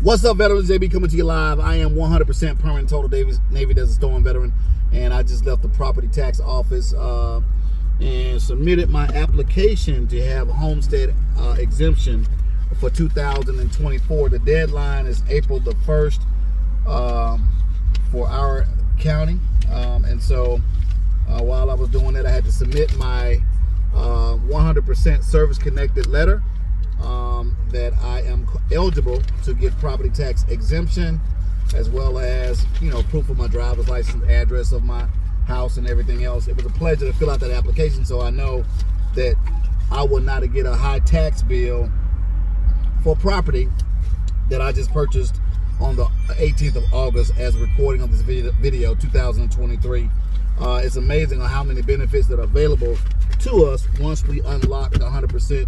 What's up, veterans? JB coming to you live. I am 100% permanent total Navy Desert Storm veteran, and I just left the property tax office and submitted my application to have a homestead exemption for 2024. The deadline is April the 1st for our county, and so while I was doing that, I had to submit my 100% service-connected letter that I am eligible to get property tax exemption, as well as, proof of my driver's license, address of my house, and everything else. It was a pleasure to fill out that application, so I know that I will not get a high tax bill for property that I just purchased on the 18th of August as a recording of this video 2023. It's amazing how many benefits that are available to us once we unlock the 100%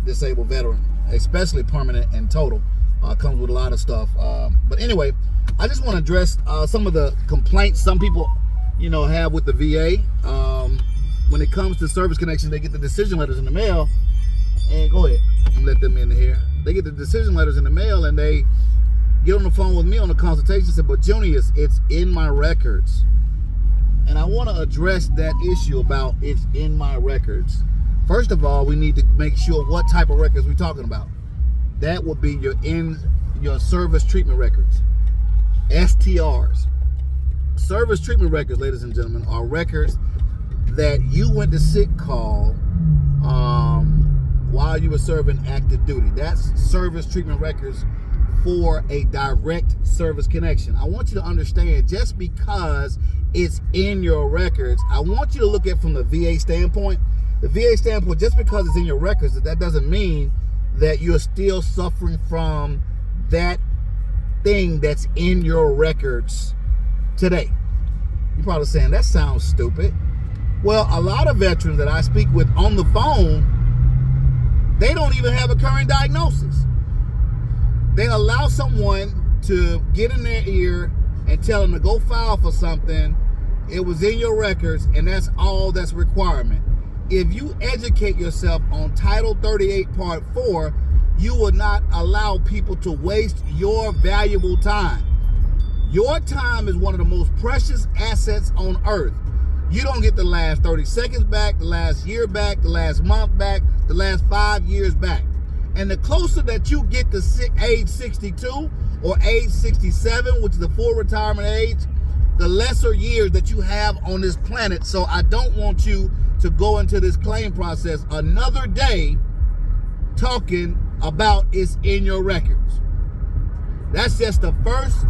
disabled veteran, especially permanent and total. Comes with a lot of stuff. But anyway, I just want to address some of the complaints some people, have with the VA. When it comes to service connection, they get the decision letters in the mail. And go ahead and let them in here. They get the decision letters in the mail, and they get on the phone with me on the consultation and say, "But Junius, it's in my records." And I want to address that issue about it's in my records. First of all, we need to make sure what type of records we're talking about. That would be your service treatment records, STRs. Service treatment records, ladies and gentlemen, are records that you went to sick call while you were serving active duty. That's service treatment records for a direct service connection. I want you to understand, just because it's in your records, I want you to look at it from the VA standpoint. The VA standpoint, just because it's in your records, that doesn't mean that you're still suffering from that thing that's in your records today. You're probably saying, that sounds stupid. Well, a lot of veterans that I speak with on the phone, they don't even have a current diagnosis. They allow someone to get in their ear and tell them to go file for something. It was in your records, and that's all that's requirement. If you educate yourself on Title 38 Part 4, you will not allow people to waste your valuable time. Your time is one of the most precious assets on earth. You don't get the last 30 seconds back, the last year back, the last month back, the last 5 years back. And the closer that you get to age 62 or age 67, which is the full retirement age, the lesser years that you have on this planet. So I don't want you to go into this claim process another day talking about it's in your records. That's just the first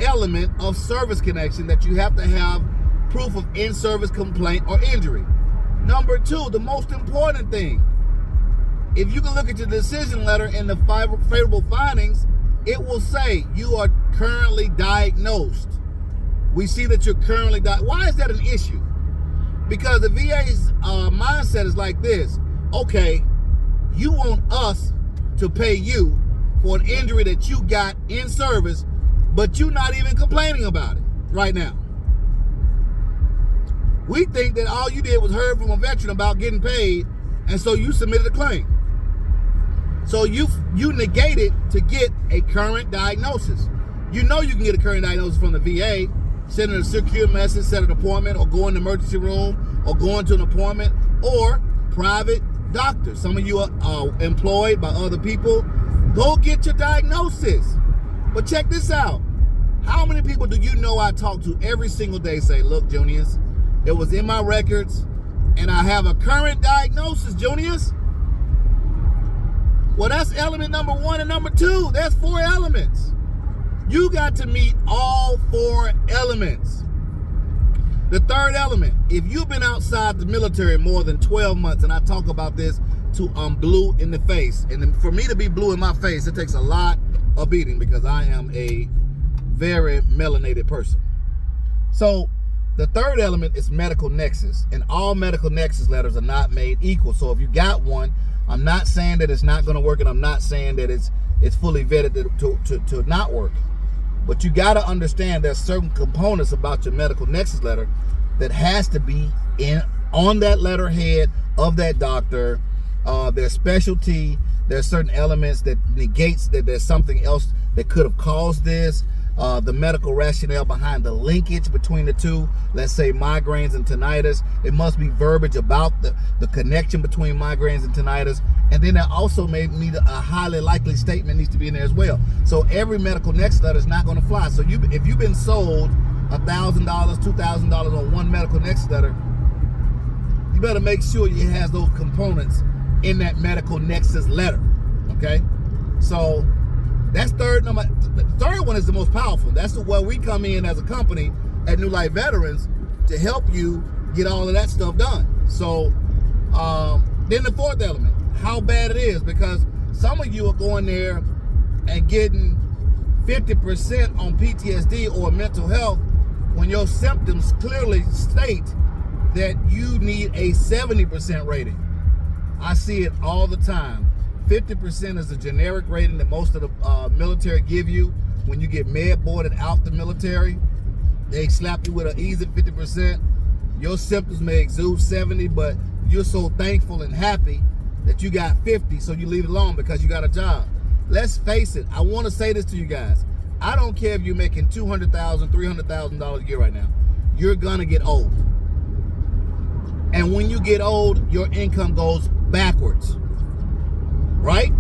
element of service connection, that you have to have proof of in-service complaint or injury. Number two, the most important thing, if you can look at your decision letter in the favorable findings, it will say you are currently diagnosed. We see that you're currently diagnosed. Why is that an issue? Because the VA's mindset is like this. Okay, you want us to pay you for an injury that you got in service, but you're not even complaining about it right now. We think that all you did was heard from a veteran about getting paid, and so you submitted a claim. So you negated to get a current diagnosis. You know you can get a current diagnosis from the VA. Send a secure message, set an appointment, or go in the emergency room, or go into an appointment, or private doctor. Some of you are employed by other people. Go get your diagnosis. But check this out. How many people do you know I talk to every single day say, "Look, Junius, it was in my records, and I have a current diagnosis, Junius"? Well, that's element number one. And number two, there's 4 elements. You got to meet all 4 elements. The third element, if you've been outside the military more than 12 months, and I talk about this to blue in the face, and for me to be blue in my face, it takes a lot of beating, because I am a very melanated person. So the third element is medical nexus, and all medical nexus letters are not made equal. So if you got one, I'm not saying that it's not going to work, and I'm not saying that it's fully vetted to not work. But you got to understand there's certain components about your medical nexus letter that has to be on that letterhead of that doctor There's specialty. There's certain elements that negates that there's something else that could have caused this. The medical rationale behind the linkage between the two, let's say migraines and tinnitus. It must be verbiage about the connection between migraines and tinnitus. And then there also may need a highly likely statement needs to be in there as well. So every medical next letter is not going to fly. So if you've been sold $1,000, $2,000 on one medical next letter, you better make sure you have those components in that medical nexus letter. Okay, so that's third number. The third one is the most powerful. That's where we come in as a company at New Life Veterans to help you get all of that stuff done. So then the fourth element, how bad it is, because some of you are going there and getting 50% on PTSD or mental health when your symptoms clearly state that you need a 70% rating. I see it all the time. 50% is a generic rating that most of the military give you when you get med boarded out the military. They slap you with an easy 50%. Your symptoms may exude 70, but you're so thankful and happy that you got 50, so you leave it alone because you got a job. Let's face it. I want to say this to you guys. I don't care if you're making $200,000, $300,000 a year right now. You're gonna get old. And when you get old, your income goes backwards, right?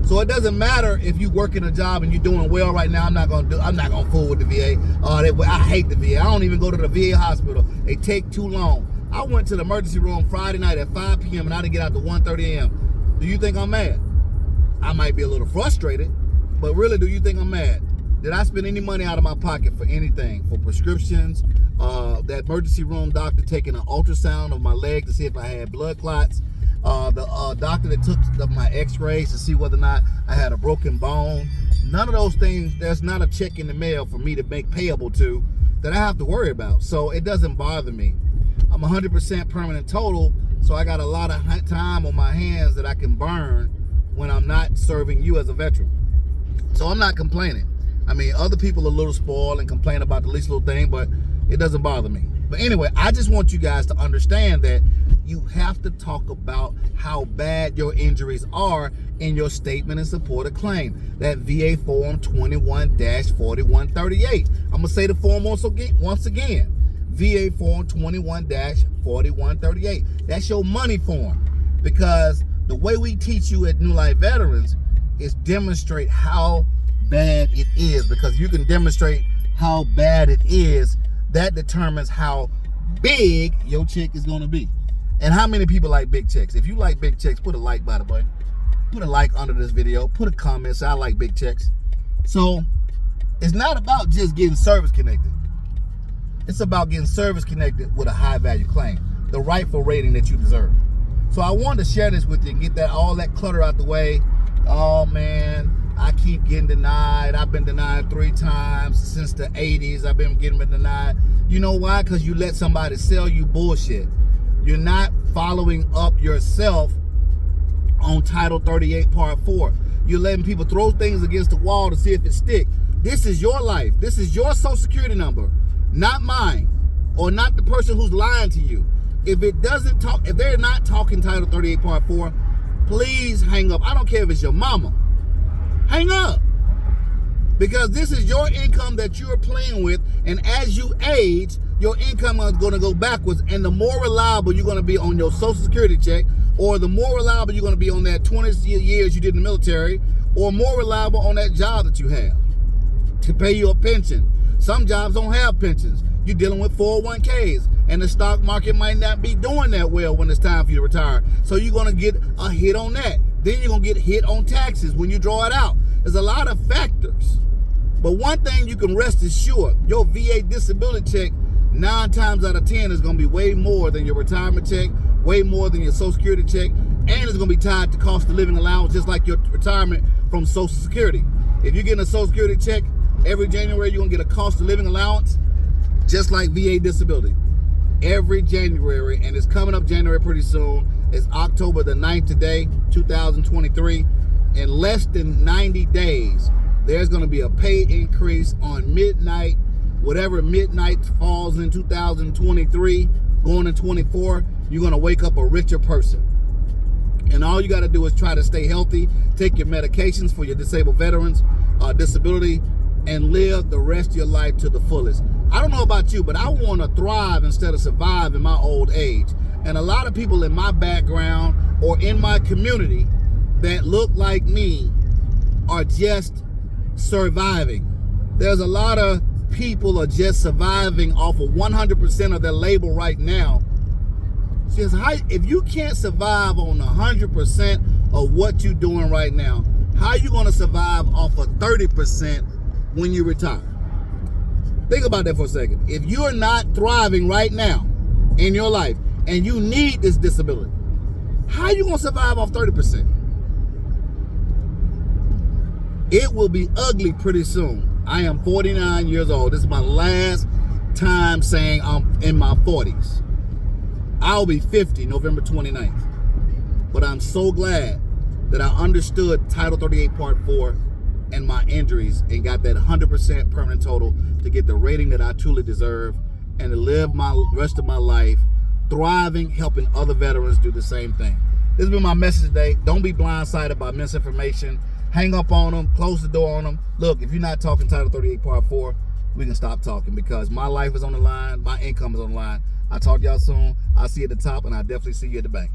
So it doesn't matter if you work in a job and you're doing well right now. I'm not gonna fool with the VA. I hate the VA. I don't even go to the VA hospital. They take too long. I went to the emergency room Friday night at 5 p.m. and I didn't get out to 1:30 a.m. Do you think I'm mad? I might be a little frustrated, but really, do you think I'm mad? Did I spend any money out of my pocket for anything? For prescriptions? That emergency room doctor taking an ultrasound of my leg to see if I had blood clots. The doctor that took my x-rays to see whether or not I had a broken bone. None of those things, there's not a check in the mail for me to make payable to that I have to worry about. So it doesn't bother me. I'm 100% permanent total, so I got a lot of time on my hands that I can burn when I'm not serving you as a veteran. So I'm not complaining. I mean, other people are a little spoiled and complain about the least little thing, but it doesn't bother me. But anyway, I just want you guys to understand that you have to talk about how bad your injuries are in your statement in support of claim. That VA Form 21-4138. I'm going to say the form once again. VA Form 21-4138. That's your money form. Because the way we teach you at New Life Veterans is demonstrate how bad it is. Because you can demonstrate how bad it is, that determines how big your check is going to be. And how many people like big checks? If you like big checks, put a like, by the way. Put a like under this video. Put a comment, say I like big checks. So it's not about just getting service connected. It's about getting service connected with a high value claim, the rightful rating that you deserve. So I wanted to share this with you and get all that clutter out the way. Oh man, I keep getting denied. I've been denied 3 times since the 80s. I've been getting denied. You know why? Because you let somebody sell you bullshit. You're not following up yourself on Title 38 Part 4. You're letting people throw things against the wall to see if it sticks. This is your life. This is your social security number, not mine, or not the person who's lying to you. If they're not talking Title 38 Part 4, please hang up. I don't care if it's your mama. Hang up. Because this is your income that you're playing with, and as you age, your income is going to go backwards, and the more reliable you're going to be on your Social Security check, or the more reliable you're going to be on that 20 years you did in the military, or more reliable on that job that you have to pay you a pension. Some jobs don't have pensions. You're dealing with 401ks, and the stock market might not be doing that well when it's time for you to retire. So you're going to get a hit on that. Then you're going to get hit on taxes when you draw it out. There's a lot of factors. But one thing you can rest assured, your VA disability check 9 times out of 10 is going to be way more than your retirement check, way more than your Social Security check, and it's going to be tied to cost of living allowance, just like your retirement from Social Security. If you're getting a Social Security check every January, you're going to get a cost of living allowance, just like VA disability. Every January, and it's coming up January pretty soon. It's October the 9th today, 2023. In less than 90 days, there's going to be a pay increase on midnight. Whatever midnight falls in 2023, going in 24, you're going to wake up a richer person. And all you got to do is try to stay healthy, take your medications for your disabled veterans, disability, and live the rest of your life to the fullest. I don't know about you, but I want to thrive instead of survive in my old age. And a lot of people in my background or in my community that look like me are just surviving. There's a lot of people are just surviving off of 100% of their label right now. Says, if you can't survive on 100% of what you're doing right now, how are you going to survive off of 30% when you retire? Think about that for a second. If you're not thriving right now in your life and you need this disability, how are you going to survive off 30%? It will be ugly pretty soon. I am 49 years old. This is my last time saying I'm in my 40s. I'll be 50 November 29th. But I'm so glad that I understood Title 38 Part 4 and my injuries and got that 100% permanent total to get the rating that I truly deserve and to live my rest of my life thriving, helping other veterans do the same thing. This has been my message today. Don't be blindsided by misinformation. Hang up on them, close the door on them. Look, if you're not talking Title 38 Part 4, we can stop talking because my life is on the line, my income is on the line. I'll talk to y'all soon. I'll see you at the top, and I'll definitely see you at the bank.